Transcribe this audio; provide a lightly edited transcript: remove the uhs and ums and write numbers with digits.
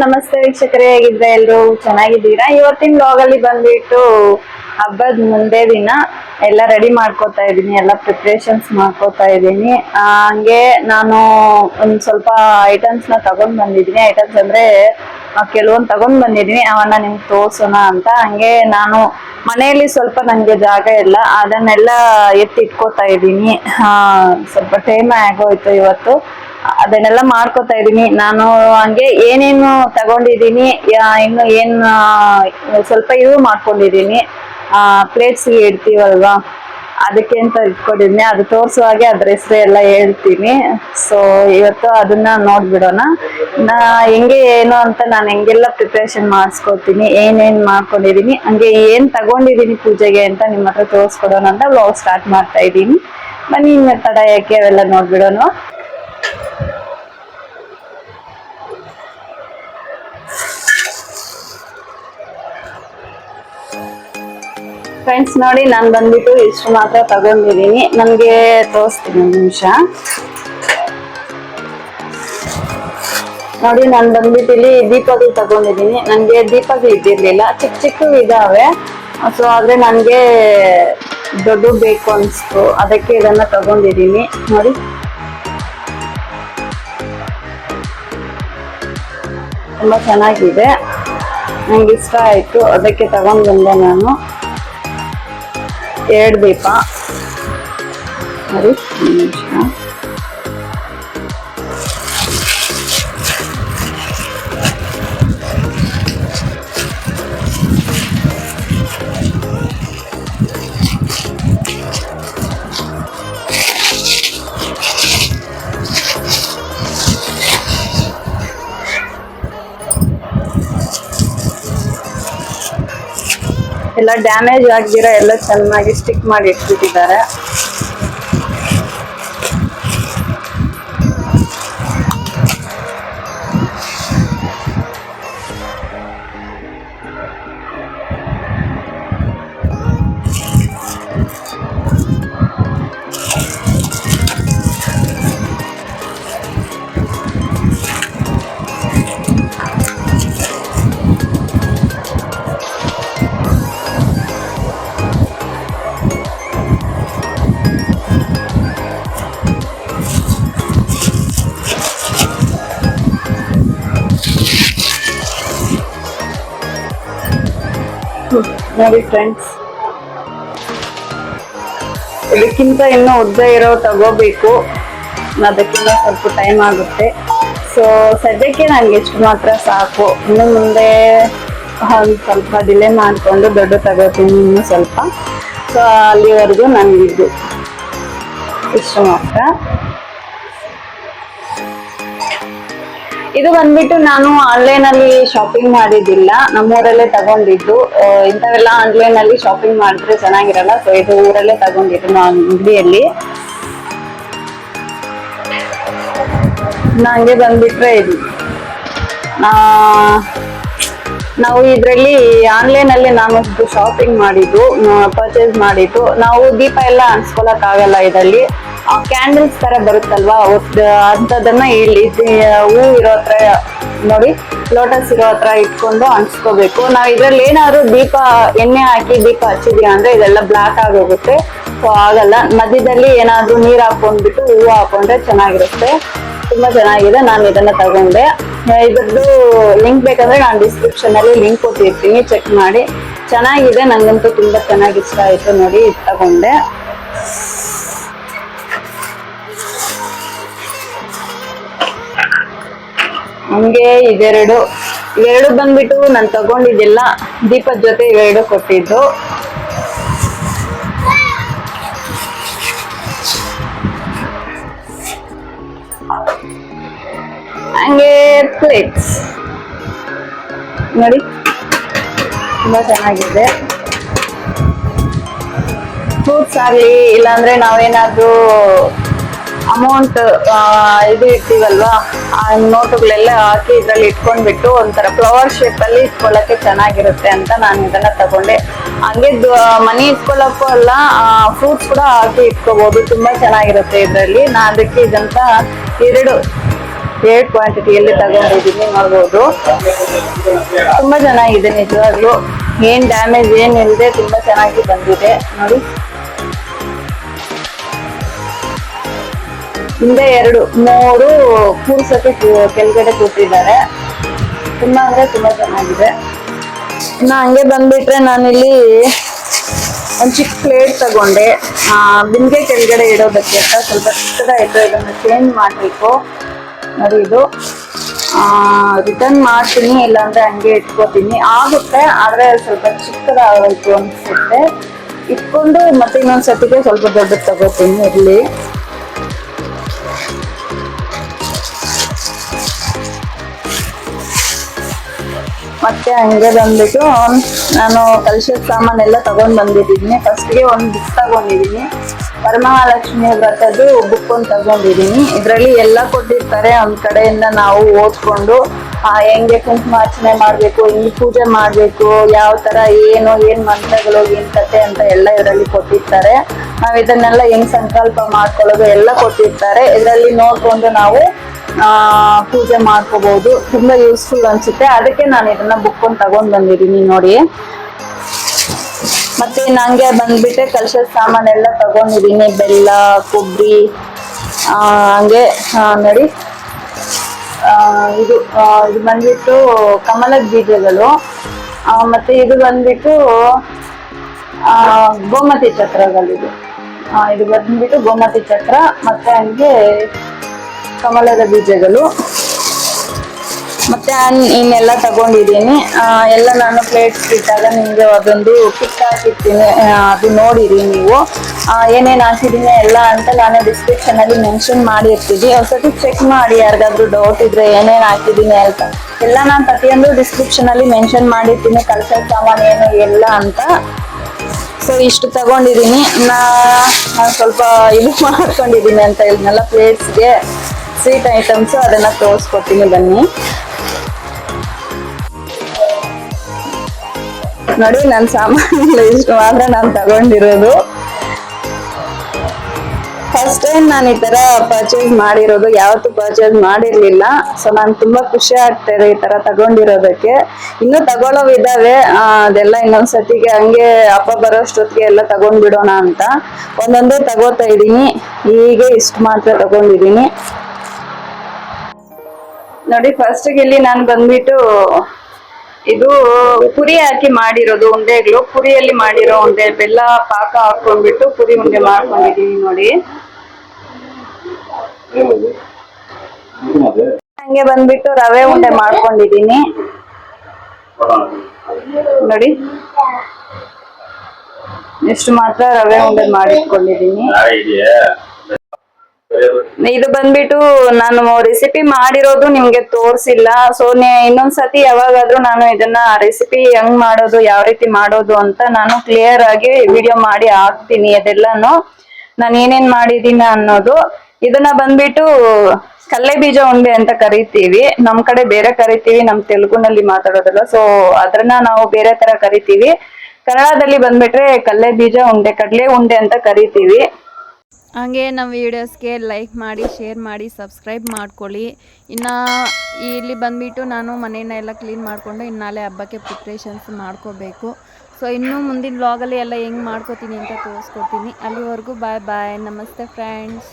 ನಮಸ್ತೆ ವೀಕ್ಷಕರೇ, ಹೇಗಿದ್ರೆ ಎಲ್ರು ಚೆನ್ನಾಗಿದ್ದೀರಾ? ಇವತ್ತಿನ ವ್ಲಾಗ್ ಅಲ್ಲಿ ಬಂದ್ಬಿಟ್ಟು ಹಬ್ಬದ ಮುಂದೆ ದಿನ ಎಲ್ಲ ರೆಡಿ ಮಾಡ್ಕೋತಾ ಇದ್ದೀನಿ, ಎಲ್ಲ ಪ್ರಿಪ್ರೇಷನ್ಸ್ ಮಾಡ್ಕೋತಾ ಇದ್ದೀನಿ. ಹಂಗೆ ನಾನು ಒಂದ್ ಸ್ವಲ್ಪ ಐಟಮ್ಸ್ ನ ತಗೊಂಡ್ ಬಂದಿದ್ದೀನಿ. ಐಟಮ್ಸ್ ಅಂದ್ರೆ ಕೆಲವೊಂದು ತಗೊಂಡ್ ಬಂದಿದ್ದೀನಿ, ಅವನ್ನ ನಿಮ್ಗೆ ತೋರ್ಸೋಣ ಅಂತ. ಹಂಗೆ ನಾನು ಮನೆಯಲ್ಲಿ ಸ್ವಲ್ಪ ನಂಗೆ ಜಾಗ ಇಲ್ಲ, ಅದನ್ನೆಲ್ಲ ಎತ್ತಿಟ್ಕೋತಾ ಇದ್ದೀನಿ. ಸ್ವಲ್ಪ ಟೈಮ್ ಆಗೋಯ್ತು ಇವತ್ತು, ಅದನ್ನೆಲ್ಲ ಮಾಡ್ಕೋತಾ ಇದೀನಿ ನಾನು. ಹಂಗೆ ಏನೇನು ತಗೊಂಡಿದೀನಿ, ಇನ್ನು ಏನ್ ಸ್ವಲ್ಪ ಇವು ಮಾಡ್ಕೊಂಡಿದೀನಿ, ಪ್ಲೇಟ್ಸ್ ಇಡ್ತೀವಲ್ವಾ ಅದಕ್ಕೆ ಅಂತ ಇಟ್ಕೊಂಡಿದೀನಿ. ಅದು ತೋರ್ಸುವಾಗೆ ಅದ್ರ ಹೆಸರು ಎಲ್ಲ ಹೇಳ್ತೀನಿ. ಸೊ ಇವತ್ತು ಅದನ್ನ ನೋಡ್ಬಿಡೋಣ. ಹೆಂಗೆ ಏನು ಅಂತ ನಾನು ಹೆಂಗೆಲ್ಲ ಪ್ರಿಪ್ರೇಷನ್ ಮಾಡಿಸ್ಕೊತೀನಿ, ಏನೇನ್ ಮಾಡ್ಕೊಂಡಿದೀನಿ, ಹಂಗೆ ಏನ್ ತಗೊಂಡಿದೀನಿ ಪೂಜೆಗೆ ಅಂತ ನಿಮ್ಮ ಹತ್ರ ತೋರ್ಸ್ಕೊಡೋಣ ಅಂತ ವ್ಲಾಗ್ ಸ್ಟಾರ್ಟ್ ಮಾಡ್ತಾ ಇದ್ದೀನಿ. ಬನ್ನಿ, ಇನ್ನ ತಡ ಯಾಕೆ, ಅವೆಲ್ಲ ನೋಡ್ಬಿಡೋಣ. ಫ್ರೆಂಡ್ಸ್ ನೋಡಿ, ನಾನು ಬಂದ್ಬಿಟ್ಟು ಇಷ್ಟು ಮಾತ್ರ ತಗೊಂಡಿದ್ದೀನಿ. ನನಗೆ ತೋರಿಸ್ತೀನಿ ಒಂದು ನಿಮಿಷ. ನೋಡಿ, ನಾನು ಬಂದ್ಬಿಟ್ಟು ಇಲ್ಲಿ ದೀಪಗಳು ತಗೊಂಡಿದ್ದೀನಿ. ನನಗೆ ದೀಪಗಳು ಇದ್ದಿರ್ಲಿಲ್ಲ, ಚಿಕ್ಕ ಚಿಕ್ಕ ಇದಾವೆ. ಸೊ ಆದ್ರೆ ನನಗೆ ದೊಡ್ಡ ಬೇಕು ಅನ್ಸ್ತು, ಅದಕ್ಕೆ ಇದನ್ನ ತಗೊಂಡಿದ್ದೀನಿ. ನೋಡಿ, ತುಂಬಾ ಚೆನ್ನಾಗಿದೆ, ನಂಗೆ ಇಷ್ಟ ಆಯ್ತು, ಅದಕ್ಕೆ ತಗೊಂಡ್ ಬಂದೆ ನಾನು. 2 ದೀಪ. ನೋಡಿ, ಎಲ್ಲ ಡ್ಯಾಮೇಜ್ ಆಗಿರೋ ಎಲ್ಲ ಚೆನ್ನಾಗಿ ಸ್ಟಿಕ್ ಮಾಡಿ ಇಟ್ಬಿಟ್ಟಿದ್ದಾರೆ. ನೋಡಿ ಫ್ರೆಂಡ್ಸ್, ಇದಕ್ಕಿಂತ ಇನ್ನೂ ಉದ್ದ ಇರೋ ತಗೋಬೇಕು, ಅದಕ್ಕಿಂತ ಸ್ವಲ್ಪ ಟೈಮ್ ಆಗುತ್ತೆ. ಸೊ ಸದ್ಯಕ್ಕೆ ನನಗೆ ಎಷ್ಟು ಮಾತ್ರ ಸಾಕು. ಇನ್ನು ಮುಂದೆ ಒಂದು ಸ್ವಲ್ಪ ಡಿಲೇ ಮಾಡಿಕೊಂಡು ದೊಡ್ಡ ತಗೋತೀನಿ ಇನ್ನು ಸ್ವಲ್ಪ. ಸೊ ಅಲ್ಲಿವರೆಗೂ ನನಗಿದ್ದು ಇಷ್ಟು ಮಾತ್ರ. ಇದು ಬಂದ್ಬಿಟ್ಟು ನಾನು ಆನ್ಲೈನ್ ಅಲ್ಲಿ ಶಾಪಿಂಗ್ ಮಾಡಿದ್ದಿಲ್ಲ, ನಮ್ಮೂರಲ್ಲೇ ತಗೊಂಡಿದ್ದು. ಇಂಥವೆಲ್ಲ ಆನ್ಲೈನ್ ಅಲ್ಲಿ ಶಾಪಿಂಗ್ ಮಾಡಿದ್ರೆ ಚೆನ್ನಾಗಿರಲ್ಲ. ಸೊ ಇದು ಊರಲ್ಲೇ ತಗೊಂಡಿದ್ದು ನಾನು ಅಂಗಡಿಯಲ್ಲಿ. ನಂಗೆ ಬಂದ್ಬಿಟ್ರೆ ಇದು ನಾವು ಇದರಲ್ಲಿ ಆನ್ಲೈನ್ ಅಲ್ಲಿ ನಾನು ಶಾಪಿಂಗ್ ಮಾಡಿದ್ದು, ಪರ್ಚೇಸ್ ಮಾಡಿದ್ದು. ನಾವು ದೀಪ ಎಲ್ಲ ಅನ್ಸ್ಕೊಳಕ್ ಆಗಲ್ಲ ಇದರಲ್ಲಿ. ಕ್ಯಾಂಡಲ್ಸ್ ತರ ಬರುತ್ತಲ್ವಾ, ಅಂತದನ್ನ ಇಲ್ಲಿ ಹೂ ಇರೋ ಹತ್ರ, ನೋಡಿ ಲೋಟಸ್ ಇರೋ ಹತ್ರ ಇಟ್ಕೊಂಡು ಅನ್ಸ್ಕೋಬೇಕು. ನಾವು ಇದ್ರಲ್ಲಿ ಏನಾದ್ರು ದೀಪ ಎಣ್ಣೆ ಹಾಕಿ ದೀಪ ಹಚ್ಚಿದೀವಿ ಅಂದ್ರೆ ಇದೆಲ್ಲ ಬ್ಲಾಕ್ ಆಗೋಗುತ್ತೆ. ಸೊ ಆಗಲ್ಲ. ಮಧ್ಯದಲ್ಲಿ ಏನಾದ್ರು ನೀರ್ ಹಾಕೊಂಡ್ಬಿಟ್ಟು ಹೂವು ಹಾಕೊಂಡ್ರೆ ಚೆನ್ನಾಗಿರುತ್ತೆ, ತುಂಬಾ ಚೆನ್ನಾಗಿದೆ. ನಾನು ಇದನ್ನ ತಗೊಂಡೆ. ಇದ್ರದ್ದು ಲಿಂಕ್ ಬೇಕಂದ್ರೆ ನಾನು ಡಿಸ್ಕ್ರಿಪ್ಷನ್ ಅಲ್ಲಿ ಲಿಂಕ್ ಕೊಟ್ಟಿರ್ತೀನಿ, ಚೆಕ್ ಮಾಡಿ. ಚೆನ್ನಾಗಿದೆ, ನಂಗಂತೂ ತುಂಬಾ ಚೆನ್ನಾಗಿ ಇಷ್ಟ ಆಯ್ತು. ನೋಡಿ, ಇದು ತಗೊಂಡೆ. ಹಂಗೆ ಇವೆರಡು ಬಂದ್ಬಿಟ್ಟು ನಾನು ತಗೊಂಡಿದ್ದಿಲ್ಲ, ದೀಪದ ಜೊತೆ ಇವೆರಡು ಕೊಟ್ಟಿದ್ದು. ಹಂಗೆ ಪ್ಲೇಟ್ಸ್ ನೋಡಿ, ತುಂಬಾ ಚೆನ್ನಾಗಿದೆ. ಫ್ರೂಟ್ಸ್ ಆಗ್ಲಿ, ಇಲ್ಲಾಂದ್ರೆ ನಾವೇನಾದ್ರೂ ಅಮೌಂಟ್ ಇದು ಇರ್ತೀವಲ್ವಾ, ಆ ನೋಟುಗಳೆಲ್ಲ ಹಾಕಿ ಇದ್ರಲ್ಲಿ ಇಟ್ಕೊಂಡ್ಬಿಟ್ಟು ಒಂಥರ ಫ್ಲವರ್ ಶೇಪ್ ಅಲ್ಲಿ ಇಟ್ಕೊಳ್ಳಕ್ಕೆ ಚೆನ್ನಾಗಿರುತ್ತೆ ಅಂತ ನಾನು ಇದನ್ನ ತಗೊಂಡೆ. ಹಂಗೆ ಮನಿ ಇಟ್ಕೊಳ್ಳಕ್ಕೂ ಅಲ್ಲ, ಫ್ರೂಟ್ಸ್ ಕೂಡ ಹಾಕಿ ಇಟ್ಕೋಬಹುದು, ತುಂಬಾ ಚೆನ್ನಾಗಿರುತ್ತೆ ಇದರಲ್ಲಿ. ನಾ ಅದಕ್ಕೆ ಇದಂತ ಎರಡು ಕ್ವಾಂಟಿಟಿಯಲ್ಲಿ ತಗೊಂಡಿದ್ದೀನಿ ನೋಡ್ಬೋದು. ತುಂಬ ಚೆನ್ನಾಗಿದೆ ನಿಜವಾಗ್ಲೂ, ಏನು ಡ್ಯಾಮೇಜ್ ಏನಿಲ್ಲದೆ ತುಂಬ ಚೆನ್ನಾಗಿ ಬಂದಿದೆ ನೋಡಿ. ಹಿಂದೆ 2 3 ಕೂರ್ಸಕ್ಕೆ ಕೆಳಗಡೆ ಕೂತಿದ್ದಾರೆ. ತುಂಬಾ ಅಂದ್ರೆ ತುಂಬಾ ಚೆನ್ನಾಗಿದೆ. ಇನ್ನು ಹಂಗೆ ಬಂದ್ಬಿಟ್ರೆ ನಾನಿಲ್ಲಿ ಒಂದು ಚಿಕ್ಕ ಪ್ಲೇಟ್ ತಗೊಂಡೆ, ಬಿಂದಿಗೆ ಕೆಳಗಡೆ ಇಡೋದಕ್ಕೆ ಅಂತ. ಸ್ವಲ್ಪ ಚಿಕ್ಕದಾಯಿತು, ಇದನ್ನು ಚೇಂಜ್ ಮಾಡಬೇಕು ನೋಡಿ. ಇದು ರಿಟರ್ನ್ ಮಾಡ್ತೀನಿ, ಇಲ್ಲಾಂದ್ರೆ ಹಂಗೆ ಇಟ್ಕೋತೀನಿ. ಆಗುತ್ತೆ, ಆದರೆ ಸ್ವಲ್ಪ ಚಿಕ್ಕದಾಗೋಯ್ತು ಅನ್ಸುತ್ತೆ. ಇಟ್ಕೊಂಡು ಮತ್ತೆ ಇನ್ನೊಂದ್ಸತಿಗೆ ಸ್ವಲ್ಪ ದೊಡ್ಡದು ತಗೋತೀನಿ ಇರಲಿ. ಮತ್ತೆ ಹಂಗೆ ಬಂದ್ಬಿಟ್ಟು ನಾನು ಕಲಶದ ಸಾಮಾನೆಲ್ಲ ತಗೊಂಡ್ ಬಂದಿದ್ದೀನಿ. ಫಸ್ಟ್ಗೆ ಒಂದು ಬುಕ್ ತಗೊಂಡಿದ್ದೀನಿ, ವರಮಹಾಲಕ್ಷ್ಮಿ ವ್ರತದ್ದು ಬುಕ್ ಒಂದು ತಗೊಂಡಿದ್ದೀನಿ. ಇದರಲ್ಲಿ ಎಲ್ಲ ಕೊಟ್ಟಿರ್ತಾರೆ. ಒಂದ್ ಕಡೆಯಿಂದ ನಾವು ಓದ್ಕೊಂಡು ಹೆಂಗೆ ಕುಂಕುಮಾರ್ಚನೆ ಮಾಡ್ಬೇಕು, ಹೆಂಗೆ ಪೂಜೆ ಮಾಡ್ಬೇಕು, ಯಾವ ತರ ಏನ್ ಮಂತ್ರಗಳು, ಏನ್ ಕತೆ ಅಂತ ಎಲ್ಲ ಇದರಲ್ಲಿ ಕೊಟ್ಟಿರ್ತಾರೆ. ನಾವ್ ಇದನ್ನೆಲ್ಲ ಹೆಂಗ್ ಸಂಕಲ್ಪ ಮಾಡ್ಕೊಳ್ಳೋದು ಎಲ್ಲ ಕೊಟ್ಟಿರ್ತಾರೆ. ಇದರಲ್ಲಿ ನೋಡ್ಕೊಂಡು ನಾವು ಪೂಜೆ ಮಾಡ್ಕೋಬಹುದು. ತುಂಬಾ ಯೂಸ್ಫುಲ್ ಅನ್ಸುತ್ತೆ, ಅದಕ್ಕೆ ನಾನು ಇದನ್ನ ಬುಕ್ ಒಂದು ತಗೊಂಡ್ ಬಂದಿದ್ದೀನಿ ನೋಡಿ. ಮತ್ತೆ ನಂಗೆ ಬಂದ್ಬಿಟ್ಟೆ ಕಲಶದ ಸಾಮಾನೆಲ್ಲ ತಗೊಂಡಿದ್ದೀನಿ, ಬೆಲ್ಲ, ಕೊಬ್ಬರಿ, ಹಂಗೆ ನೋಡಿ. ಇದು ಬಂದ್ಬಿಟ್ಟು ಕಮಲದ ಬೀಜಗಳು, ಮತ್ತೆ ಇದು ಬಂದ್ಬಿಟ್ಟು ಗೋಮತಿ ಚಕ್ರಗಳಿದು. ಇದು ಬಂದ್ಬಿಟ್ಟು ಗೋಮತಿ ಚಕ್ರ, ಮತ್ತೆ ಹಂಗೆ ಕಮಲದ ಬೀಜಗಳು, ಮತ್ತೆ ಇನ್ನೆಲ್ಲ ತಗೊಂಡಿದ್ದೀನಿ. ಎಲ್ಲ ನಾನು ಪ್ಲೇಟ್ಸ್ ಇಟ್ಟಾಗ ನಿಮ್ಗೆ ಅದೊಂದು ಪಿಕ್ ಹಾಕಿರ್ತೀನಿ, ಅದು ನೋಡಿರಿ ನೀವು. ಏನೇನು ಹಾಕಿದ್ದೀನಿ ಎಲ್ಲ ಅಂತ ನಾನು ಡಿಸ್ಕ್ರಿಪ್ಷನ್ ಅಲ್ಲಿ ಮೆನ್ಷನ್ ಮಾಡಿರ್ತೀನಿ. ಒಂದ್ಸತಿ ಚೆಕ್ ಮಾಡಿ, ಯಾರಿಗಾದ್ರೂ ಡೌಟ್ ಇದ್ರೆ ಏನೇನು ಹಾಕಿದ್ದೀನಿ ಅಂತ ಎಲ್ಲ ನಾನು ಪ್ರತಿಯೊಂದು ಡಿಸ್ಕ್ರಿಪ್ಷನ್ ಅಲ್ಲಿ ಮೆನ್ಷನ್ ಮಾಡಿರ್ತೀನಿ, ಕಲಶದ ಸಾಮಾನು ಏನು ಎಲ್ಲ ಅಂತ. ಸೊ ಇಷ್ಟು ತಗೊಂಡಿದ್ದೀನಿ. ನಾನು ಸ್ವಲ್ಪ ಇದು ಮಾಡ್ಕೊಂಡಿದ್ದೀನಿ ಅಂತ ಹೇಳಿದ್ನಲ್ಲ ಪ್ಲೇಟ್ಸ್ಗೆ, ಸ್ವೀಟ್ ಐಟಮ್ಸ್, ಅದನ್ನ ತೋರಿಸ್ಕೊಡ್ತೀನಿ ಬನ್ನಿ ನೋಡಿ. ನನ್ನ ಸಾಮಾನು ಇಷ್ಟು ಮಾತ್ರ ನಾನು ತಗೊಂಡಿರೋದು. ಫಸ್ಟ್ ಟೈಮ್ ನಾನು ಈ ತರ ಪರ್ಚೇಸ್ ಮಾಡಿರೋದು, ಯಾವತ್ತೂ ಪರ್ಚೇಸ್ ಮಾಡಿರ್ಲಿಲ್ಲ. ಸೊ ನಾನು ತುಂಬಾ ಖುಷಿ ಆಗ್ತಾ ಇದೆ ಈ ತರ ತಗೊಂಡಿರೋದಕ್ಕೆ. ಇನ್ನೂ ತಗೊಳ್ಳೋವಿದ್ದಾವೆ, ಅದೆಲ್ಲ ಇನ್ನೊಂದ್ಸತಿಗೆ ಹಂಗೆ ಹಬ್ಬ ಬರೋಷ್ಟೊತ್ತಿಗೆ ಎಲ್ಲ ತಗೊಂಡ್ಬಿಡೋಣ ಅಂತ ಒಂದೊಂದೇ ತಗೋತಾ ಇದ್ದೀನಿ. ಹೀಗೆ ಇಷ್ಟು ಮಾತ್ರ ತಗೊಂಡಿದ್ದೀನಿ ನೋಡಿ. ಫಸ್ಟ್ ಇಲ್ಲಿ ನಾನು ಬಂದ್ಬಿಟ್ಟು ಇದು ಪುರಿ ಹಾಕಿ ಮಾಡಿರೋದು ಉಂಡೆಗಳು, ಪುರಿಯಲ್ಲಿ ಮಾಡಿರೋ ಉಂಡೆ, ಬೆಲ್ಲ ಪಾಕ ಹಾಕೊಂಡ್ಬಿಟ್ಟು ಪುರಿ ಉಂಡೆ ಮಾಡ್ಕೊಂಡಿದೀನಿ ನೋಡಿ. ಹಂಗೆ ಬಂದ್ಬಿಟ್ಟು ರವೆ ಉಂಡೆ ಮಾಡ್ಕೊಂಡಿದೀನಿ ನೋಡಿ. ಇಷ್ಟು ಮಾತ್ರ ರವೆ ಉಂಡೆ ಮಾಡಿಟ್ಕೊಂಡಿದೀನಿ. ಇದು ಬಂದ್ಬಿಟ್ಟು ನಾನು ರೆಸಿಪಿ ಮಾಡಿರೋದು ನಿಮ್ಗೆ ತೋರ್ಸಿಲ್ಲ. ಸೊ ಇನ್ನೊಂದ್ಸತಿ ಯಾವಾಗಾದ್ರೂ ನಾನು ಇದನ್ನ ರೆಸಿಪಿ ಹೆಂಗ್ ಮಾಡೋದು, ಯಾವ ರೀತಿ ಮಾಡೋದು ಅಂತ ನಾನು ಕ್ಲಿಯರ್ ಆಗಿ ವಿಡಿಯೋ ಮಾಡಿ ಹಾಕ್ತೀನಿ. ಅದೆಲ್ಲಾನು ನಾನು ಏನೇನ್ ಮಾಡಿದೀನಿ ಅನ್ನೋದು. ಇದನ್ನ ಬಂದ್ಬಿಟ್ಟು ಕಲ್ಲೆ ಬೀಜ ಉಂಡೆ ಅಂತ ಕರಿತೀವಿ, ನಮ್ ಕಡೆ ಬೇರೆ ಕರಿತೀವಿ, ನಮ್ ತೆಲುಗುನಲ್ಲಿ ಮಾತಾಡೋದಲ್ಲ. ಸೊ ಅದನ್ನ ನಾವು ಬೇರೆ ತರ ಕರಿತೀವಿ. ಕನ್ನಡದಲ್ಲಿ ಬಂದ್ಬಿಟ್ರೆ ಕಲ್ಲೆ ಬೀಜ ಉಂಡೆ, ಕಡಲೆ ಉಂಡೆ ಅಂತ ಕರಿತೀವಿ. ಹಾಗೆ ನಮ್ಮ ವೀಡಿಯೋಸ್ಗೆ ಲೈಕ್ ಮಾಡಿ, ಶೇರ್ ಮಾಡಿ, ಸಬ್ಸ್ಕ್ರೈಬ್ ಮಾಡ್ಕೊಳ್ಳಿ. ಇನ್ನು ಇಲ್ಲಿ ಬಂದುಬಿಟ್ಟು ನಾನು ಮನೆಯನ್ನೆಲ್ಲ ಕ್ಲೀನ್ ಮಾಡಿಕೊಂಡು ಇನ್ನು ನಾಳೆ ಹಬ್ಬಕ್ಕೆ ಪ್ರಿಪ್ರೇಷನ್ಸ್ ಮಾಡ್ಕೋಬೇಕು. ಸೊ ಇನ್ನೂ ಮುಂದಿನ ವ್ಲಾಗಲ್ಲಿ ಎಲ್ಲ ಹೆಂಗೆ ಮಾಡ್ಕೋತೀನಿ ಅಂತ ತೋರಿಸ್ಕೊಡ್ತೀನಿ. ಅಲ್ಲಿವರೆಗೂ ಬಾಯ್ ಬಾಯ್, ನಮಸ್ತೆ ಫ್ರೆಂಡ್ಸ್.